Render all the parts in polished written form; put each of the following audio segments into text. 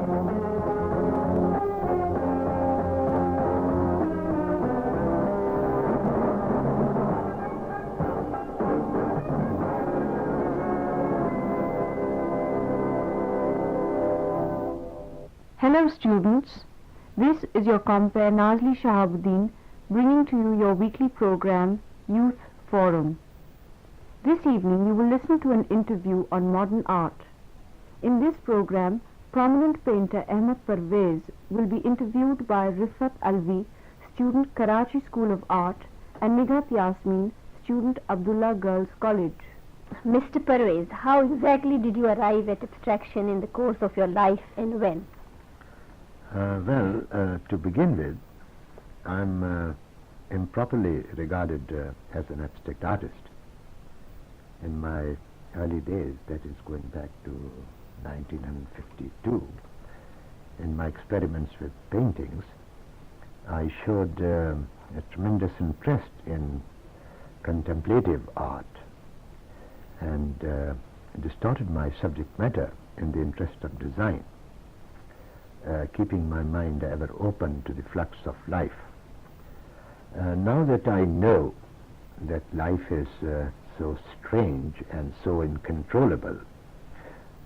Hello students, this is your compere Nazli Shahabuddin bringing to you your weekly program Youth Forum. This evening you will listen to an interview on modern art. In this program, prominent painter Ahmed Pervaiz will be interviewed by Rif'at Alvi, student Karachi School of Art, and Nigahत Yasmeen, student Abdullah Girls College. Mr. Pervaiz, how exactly did you arrive at abstraction in the course of your life and when? To begin with, I'm improperly regarded as an abstract artist. In my early days, that is going back to 1952, in my experiments with paintings, I showed a tremendous interest in contemplative art and distorted my subject matter in the interest of design. Keeping my mind ever open to the flux of life. Now that I know that life is so strange and so uncontrollable,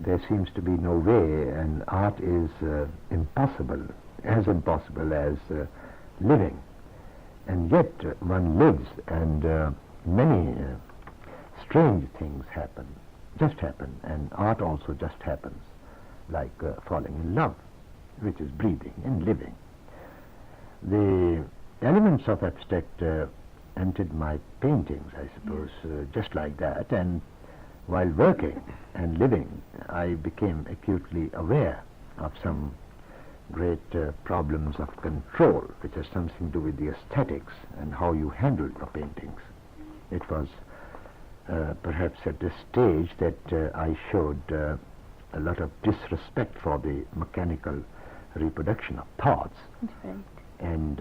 there seems to be no way, and art is impossible as living. And yet one lives, and many strange things just happen, and art also just happens, like falling in love, which is breathing and living. The elements of abstract entered my paintings, I suppose, just like that, and while working and living, I became acutely aware of some great problems of control, which has something to do with the aesthetics and how you handle your paintings. It was perhaps at this stage that I showed a lot of disrespect for the mechanical reproduction of thoughts, Right. and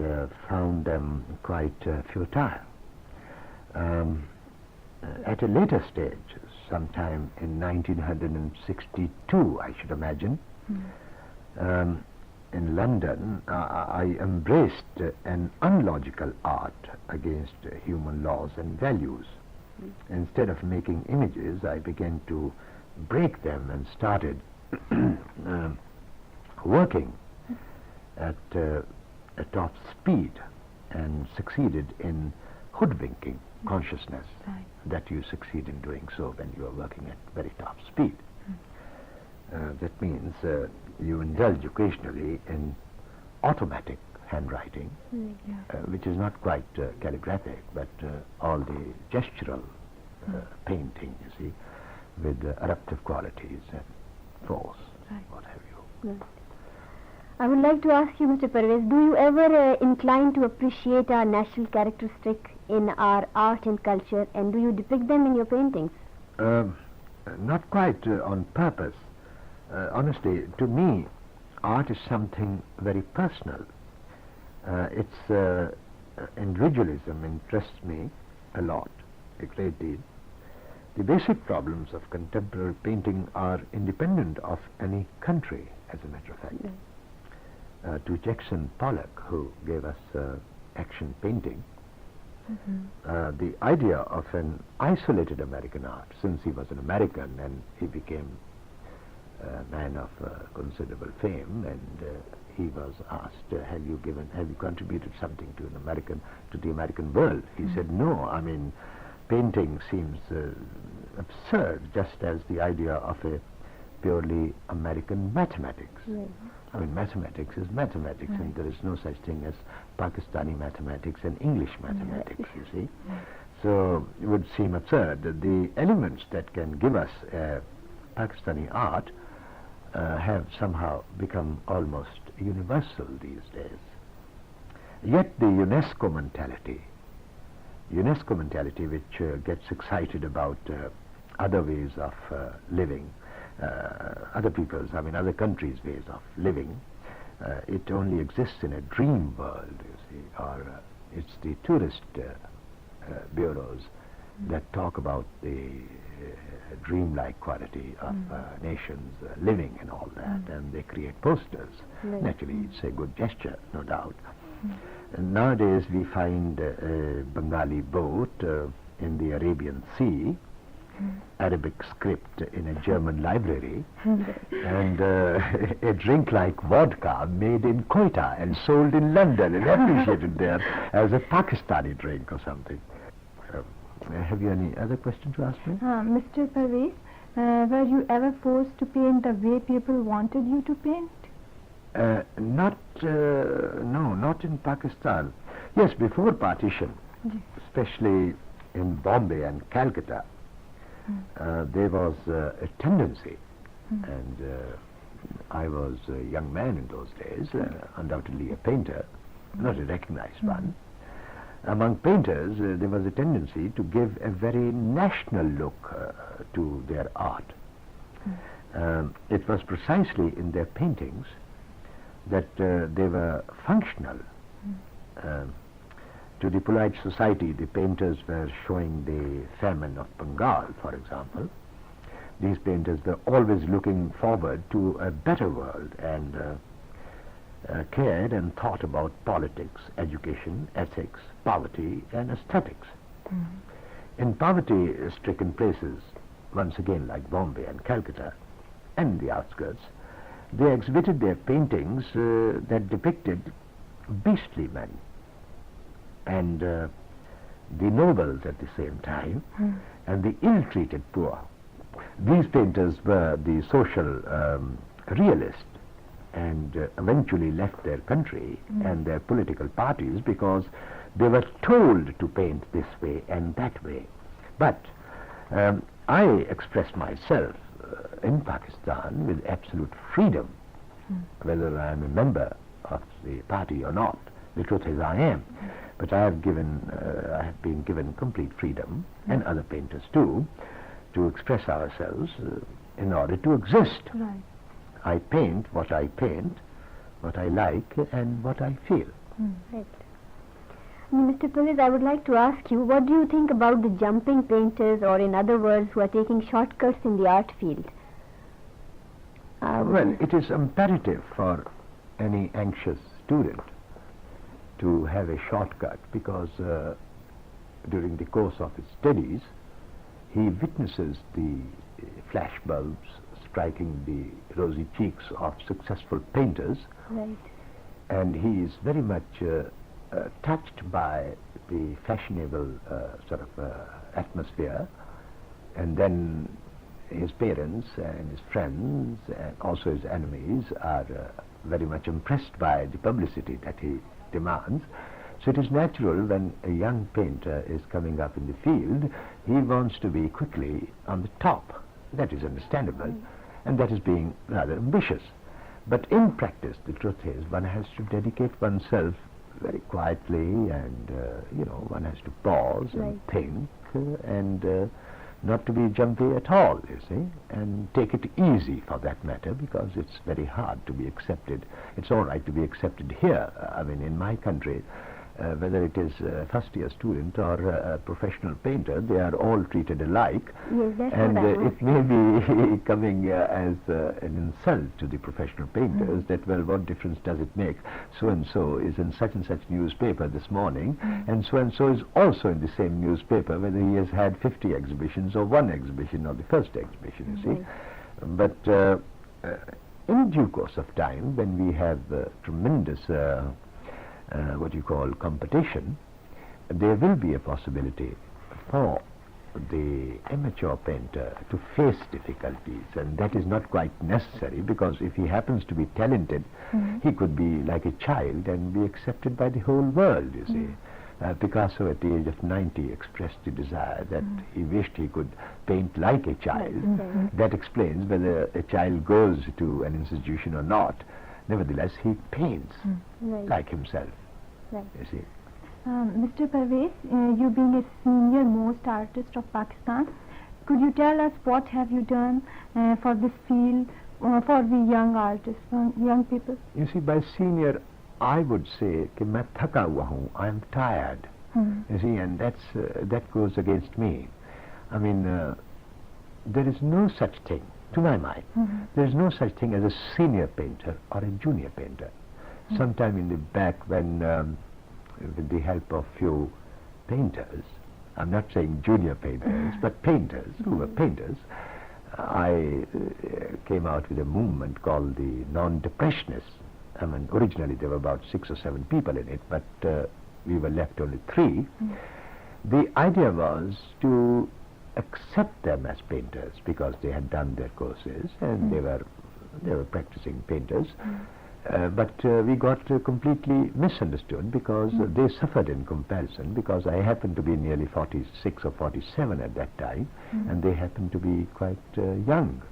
found them quite futile. At a later stage, sometime in 1962, I should imagine, in London, I embraced an unlogical art against human laws and values. Instead of making images, I began to break them and started working at top speed, and succeeded in hoodwinking consciousness. Right. That you succeed in doing so when you are working at very top speed. That means you indulge occasionally in automatic handwriting, which is not quite calligraphic, but all the gestural painting, you see, with eruptive qualities and force, what have you. Right. I would like to ask you, Mr. Pervaiz, do you ever incline to appreciate our national characteristic in our art and culture, and do you depict them in your paintings? Not quite on purpose. Honestly, to me, art is something very personal. Its individualism interests me a lot, a great deal. The basic problems of contemporary painting are independent of any country, as a matter of fact. To Jackson Pollock, who gave us action painting, the idea of an isolated American art, since he was an American and he became a man of considerable fame, and he was asked, have you contributed something to the American world? He said, no, I mean, painting seems absurd, just as the idea of a purely American mathematics. I mean, mathematics is mathematics, and there is no such thing as Pakistani mathematics and English mathematics, you see. So it would seem absurd that the elements that can give us Pakistani art have somehow become almost universal these days. Yet the UNESCO mentality which gets excited about other ways of living, other countries' ways of living, it only exists in a dream world, you see, or it's the tourist bureaus that talk about the dreamlike quality of nations living and all that, and they create posters. Naturally, it's a good gesture, no doubt. And nowadays we find a Bengali boat in the Arabian Sea, Arabic script in a German library, and a drink like vodka made in Quetta and sold in London and appreciated there as a Pakistani drink or something. Have you any other question to ask me? Mr. Pervaiz, were you ever forced to paint the way people wanted you to paint? No, not in Pakistan. Yes, before partition, especially in Bombay and Calcutta, there was a tendency, and I was a young man in those days, undoubtedly a painter, not a recognized one. Among painters, there was a tendency to give a very national look to their art. It was precisely in their paintings that they were functional. To the polite society, the painters were showing the famine of Bengal, for example. These painters were always looking forward to a better world and cared and thought about politics, education, ethics, poverty, and aesthetics. In poverty-stricken places, once again like Bombay and Calcutta, and the outskirts, they exhibited their paintings that depicted beastly men and the nobles at the same time, and the ill-treated poor. These painters were the social realists, and eventually left their country and their political parties because they were told to paint this way and that way. But I express myself in Pakistan with absolute freedom, whether I am a member of the party or not. The truth is I am. But I have been given complete freedom, and other painters too, to express ourselves in order to exist. Right. I paint, what I like, and what I feel. Right. Mr. Pervaiz, I would like to ask you, what do you think about the jumping painters, or in other words, who are taking shortcuts in the art field? Well, it is imperative for any anxious student to have a shortcut, because during the course of his studies, he witnesses the flash bulbs striking the rosy cheeks of successful painters, Right. and he is very much touched by the fashionable sort of atmosphere, and then his parents and his friends and also his enemies are very much impressed by the publicity that he demands. So it is natural when a young painter is coming up in the field, he wants to be quickly on the top. That is understandable, and that is being rather ambitious. But in practice, the truth is, one has to dedicate oneself very quietly, and one has to pause and think, and not to be jumpy at all, you see, and take it easy for that matter, because it's very hard to be accepted. It's all right to be accepted here. I mean, in my country, whether it is a first-year student or a professional painter, they are all treated alike. Yes, that's and what I it may be coming as an insult to the professional painters that, well, what difference does it make? So-and-so is in such and such newspaper this morning, and so-and-so is also in the same newspaper, whether he has had 50 exhibitions or one exhibition or the first exhibition, you see. But in due course of time, when we have tremendous what you call competition, there will be a possibility for the amateur painter to face difficulties, and that is not quite necessary, because if he happens to be talented, he could be like a child and be accepted by the whole world, you see. Picasso at the age of 90 expressed the desire that he wished he could paint like a child. That explains whether a child goes to an institution or not. Nevertheless, he paints like himself, you see. Mr. Pervaiz, you being a senior most artist of Pakistan, could you tell us what have you done for this field, for the young artists, young people? You see, by senior, I would say कि मैं थका हुआ हूँ, I am tired. You see, and that goes against me. I mean, there is no such thing, to my mind, there is no such thing as a senior painter or a junior painter. Sometime in the back when, with the help of few painters, I'm not saying junior painters, but painters who were painters, I came out with a movement called the non-depressionists. I mean, originally there were about 6 or 7 people in it, but we were left only 3. The idea was to accept them as painters because they had done their courses and they were practicing painters. But we got completely misunderstood because they suffered in comparison, because I happened to be nearly 46 or 47 at that time, and they happened to be quite young.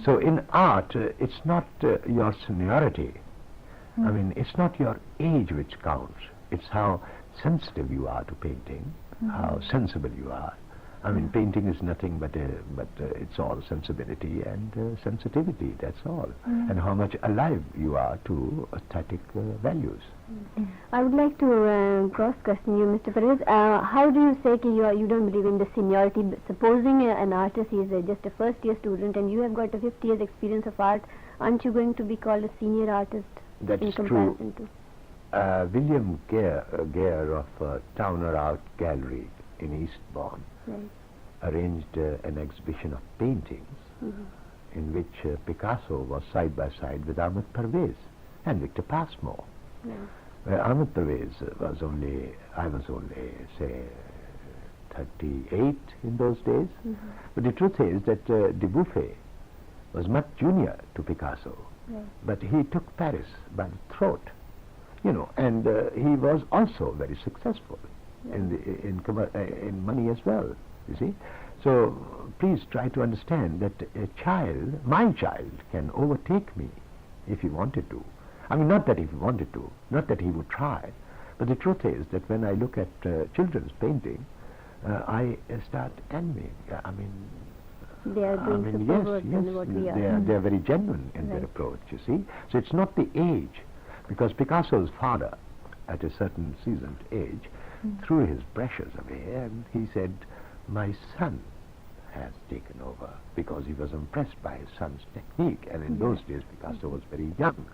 So in art, it's not your seniority. I mean, it's not your age which counts. It's how sensitive you are to painting, how sensible you are. I mean, painting is nothing but it's all sensibility and sensitivity, that's all. And how much alive you are to aesthetic values. I would like to cross-question you, Mr. Pervaiz. How do you say that you don't believe in the seniority? Supposing an artist is just a first-year student and you have got a 50 years experience of art, aren't you going to be called a senior artist in comparison to? William Gare of Towner Art Gallery in Eastbourne arranged an exhibition of paintings in which Picasso was side by side with Ahmed Pervaiz and Victor Passmore. Ahmed Pervaiz was I was only, say, 38 in those days. But the truth is that Dubuffet was much junior to Picasso, but he took Paris by the throat, you know, and he was also very successful in money as well, you see. So please try to understand that a child, my child, can overtake me if he wanted to. I mean, not that if he wanted to, not that he would try, but the truth is that when I look at children's painting, I start envying. I mean, they are doing yes, what we are. They are very genuine in their approach, you see. So it's not the age, because Picasso's father, at a certain seasoned age, threw his brushes away and he said, "My son has taken over," because he was impressed by his son's technique. And in those days Picasso was very young.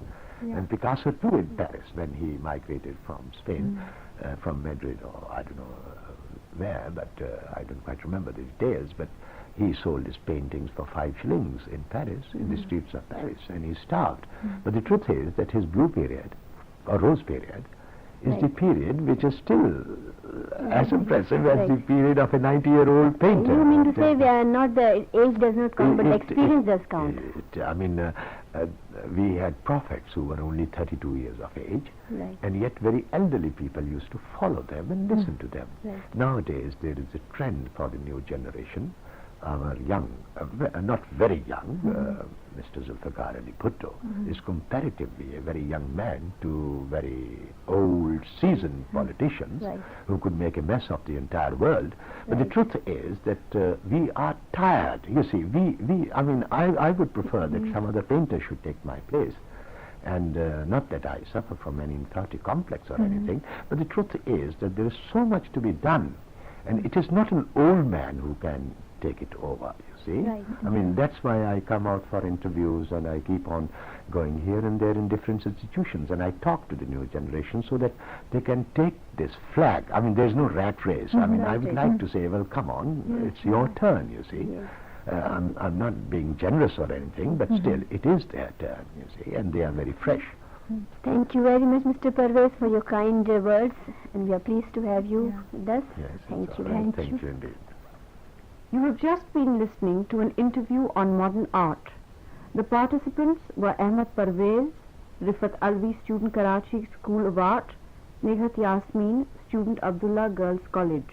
And Picasso too in Paris, when he migrated from Spain, from Madrid or I don't know where, but I don't quite remember these days, but he sold his paintings for 5 shillings in Paris, in the streets of Paris, and he starved. But the truth is that his blue period, or rose period, is the period which is still as impressive as the period of a 90-year-old painter. You mean to say we are not, the age does not count, but the experience does count? I mean, we had prophets who were only 32 years of age, and yet very elderly people used to follow them and listen to them. Nowadays there is a trend for the new generation. Our young, not very young, Mr. Zulfikar Ali Bhutto is comparatively a very young man to very old, seasoned politicians who could make a mess of the entire world. But the truth is that we are tired. You see, I mean, I would prefer that some other painter should take my place. And not that I suffer from any inferiority complex or anything, but the truth is that there is so much to be done. And it is not an old man who can take it over, you see. I mean, that's why I come out for interviews and I keep on going here and there in different institutions, and I talk to the new generation so that they can take this flag. I mean, there's no rat race. I mean, I would like to say, well, come on, it's your turn, you see. I'm not being generous or anything, but still, it is their turn, you see, and they are very fresh. Thank you very much, Mr. Pervaiz, for your kind words, and we are pleased to have you with us. Yes, thank you. Right. Thank you indeed. You have just been listening to an interview on modern art. The participants were Ahmed Pervaiz, Rifat Alvi, student Karachi School of Art, Nighat Yasmeen, student Abdullah Girls College.